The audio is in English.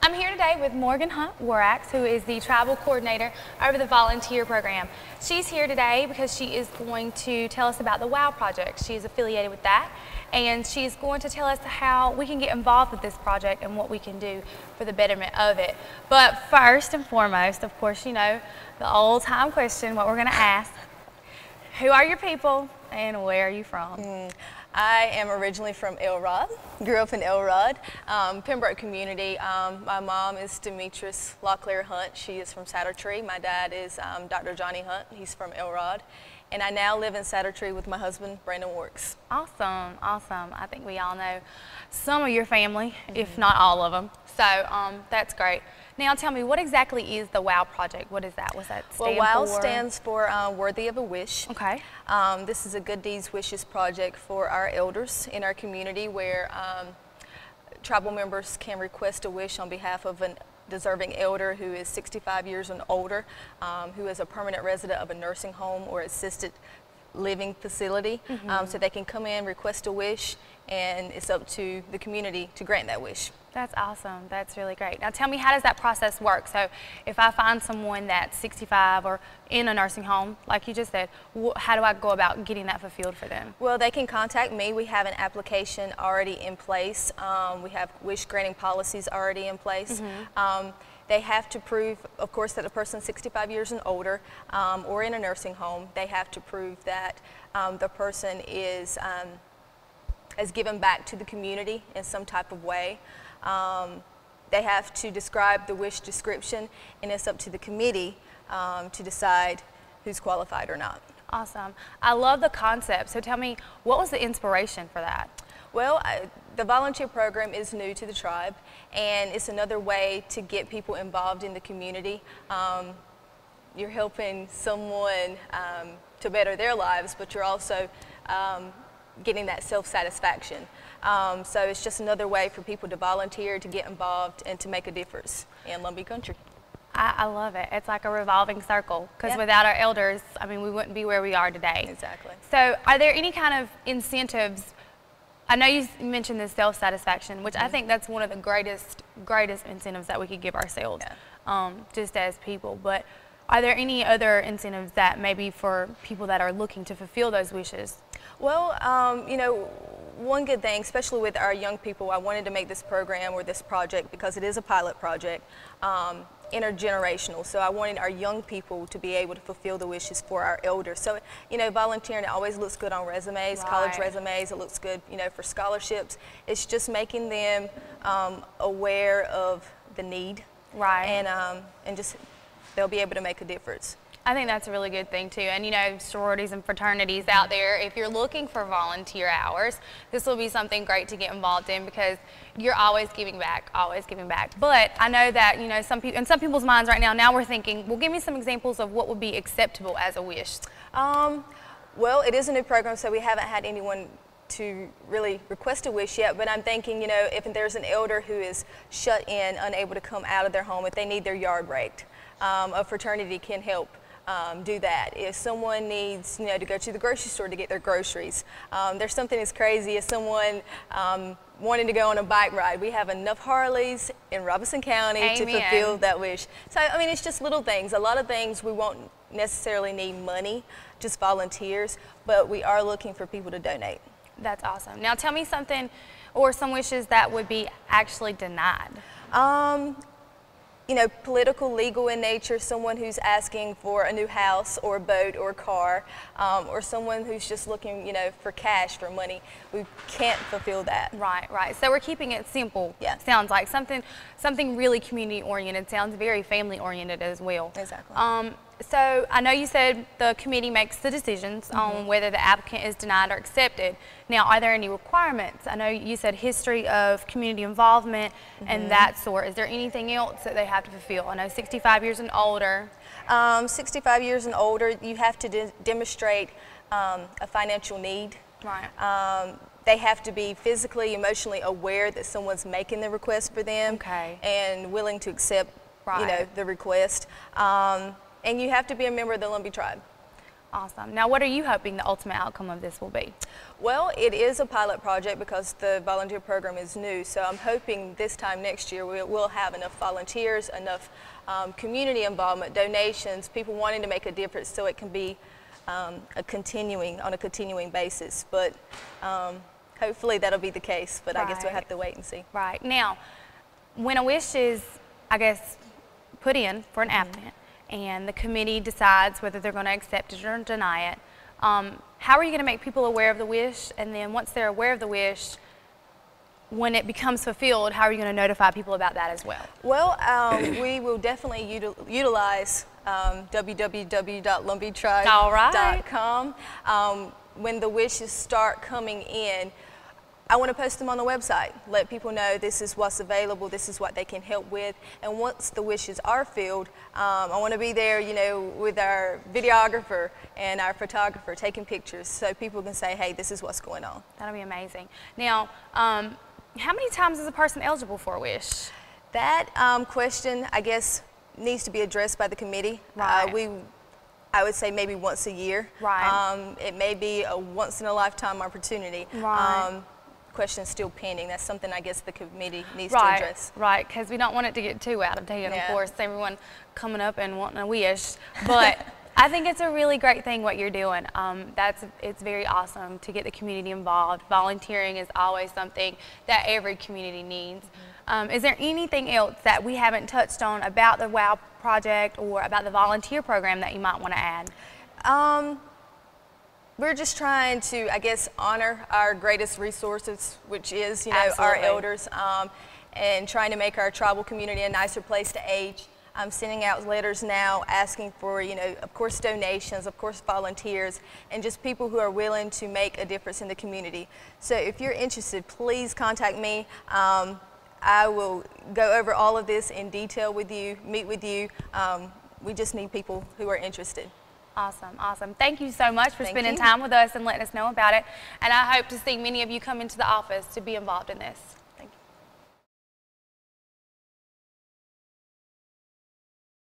I'm here today with Morgan Hunt-Warax, who is the tribal coordinator over the volunteer program. She's here today because she is going to tell us about the WOW project. She is affiliated with that, and she's going to tell us how we can get involved with this project and what we can do for the betterment of it. But first and foremost, of course, you know, the old time question, what we're going to ask. Who are your people and where are you from? I am originally from Elrod, grew up in Elrod, Pembroke community. My mom is Demetrius Locklear Hunt. She is from Sattertree. My dad is Dr. Johnny Hunt. He's from Elrod. And I now live in Sattertree with my husband, Brandon Works. Awesome, awesome. I think we all know some of your family, if not all of them. So that's great. Now tell me, what exactly is the WOW project? What is that? What's that stand for? Well, WOW stands for Worthy of a Wish. Okay. This is a Good Deeds Wishes project for our elders in our community where tribal members can request a wish on behalf of a deserving elder who is 65 years and older, who is a permanent resident of a nursing home or assisted living facility. So they can come in, request a wish, and it's up to the community to grant that wish. That's awesome. That's really great. Now tell me, how does that process work? So if I find someone that's 65 or in a nursing home, like you just said, how do I go about getting that fulfilled for them? Well, they can contact me. We have an application already in place. We have wish granting policies already in place. They have to prove, of course, that a person's 65 years and older or in a nursing home. They have to prove that the person is has given back to the community in some type of way. They have to describe the wish description, and it's up to the committee to decide who's qualified or not. Awesome. I love the concept. So tell me, what was the inspiration for that? Well, the volunteer program is new to the tribe, and it's another way to get people involved in the community. You're helping someone to better their lives, but you're also getting that self-satisfaction. So it's just another way for people to volunteer, to get involved, and to make a difference in Lumbee country. I love it. It's like a revolving circle, because without our elders, I mean, we wouldn't be where we are today. Exactly. So are there any kind of incentives? I know you mentioned this self-satisfaction, which I think that's one of the greatest incentives that we could give ourselves, just as people. But are there any other incentives that maybe for people that are looking to fulfill those wishes? Well, you know, one good thing, especially with our young people, I wanted to make this program or this project, because it is a pilot project, intergenerational. So I wanted our young people to be able to fulfill the wishes for our elders. So, you know, volunteering, it always looks good on resumes, college resumes. It looks good, you know, for scholarships. It's just making them aware of the need. And just they'll be able to make a difference. I think that's a really good thing too. And you know, sororities and fraternities out there, if you're looking for volunteer hours, this will be something great to get involved in, because you're always giving back, always giving back. But I know that, you know, in some people's minds right now we're thinking, well, give me some examples of what would be acceptable as a wish. Well, it is a new program, so we haven't had anyone to really request a wish yet, but I'm thinking, you know, if there's an elder who is shut in, unable to come out of their home, if they need their yard raked, a fraternity can help do that. If someone needs, you know, to go to the grocery store to get their groceries, there's something as crazy as someone wanting to go on a bike ride. We have enough Harleys in Robeson County to fulfill that wish. So, I mean, it's just little things. A lot of things we won't necessarily need money, just volunteers, but we are looking for people to donate. That's awesome. Now tell me something, or some wishes that would be actually denied. You know, political, legal in nature, someone who's asking for a new house or a boat or a car, or someone who's just looking, you know, for cash, for money. We can't fulfill that. Right. So we're keeping it simple. Yeah. Sounds like something really community oriented. Sounds very family oriented as well. Exactly. So I know you said the committee makes the decisions on whether the applicant is denied or accepted. Now, are there any requirements? I know you said history of community involvement and that sort. Is there anything else that they have to fulfill? I know 65 years and older. 65 years and older, you have to demonstrate a financial need. Right. They have to be physically, emotionally aware that someone's making the request for them and willing to accept, you know, the request. And you have to be a member of the Lumbee tribe. Awesome. Now, what are you hoping the ultimate outcome of this will be? Well, it is a pilot project because the volunteer program is new, so I'm hoping this time next year we'll have enough volunteers, enough community involvement, donations, people wanting to make a difference so it can be on a continuing basis. But hopefully that'll be the case, but I guess we'll have to wait and see. Right. Now, when a wish is, I guess, put in for an applicant, and the committee decides whether they're going to accept it or deny it, how are you going to make people aware of the wish? And then once they're aware of the wish, when it becomes fulfilled, how are you going to notify people about that as well? Well, we will definitely utilize www.lumbeetribe.com. When the wishes start coming in, I want to post them on the website, let people know this is what's available, this is what they can help with. And once the wishes are filled, I want to be there, you know, with our videographer and our photographer taking pictures so people can say, hey, this is what's going on. That'll be amazing. Now, how many times is a person eligible for a wish? That question, I guess, needs to be addressed by the committee. Right. I would say maybe once a year. Right. It may be a once-in-a-lifetime opportunity. Right. Question's still pending. That's something I guess the committee needs to address. Right, because we don't want it to get too out of hand, of course, everyone coming up and wanting a wish. But I think it's a really great thing what you're doing. It's very awesome to get the community involved. Volunteering is always something that every community needs. Is there anything else that we haven't touched on about the WOW project or about the volunteer program that you might want to add? We're just trying to, I guess, honor our greatest resources, which is, you know, our elders, and trying to make our tribal community a nicer place to age. I'm sending out letters now asking for, you know, of course donations, of course volunteers, and just people who are willing to make a difference in the community. So if you're interested, please contact me. I will go over all of this in detail with you, meet with you. We just need people who are interested. Awesome, awesome. Thank you so much for spending time with us and letting us know about it. And I hope to see many of you come into the office to be involved in this.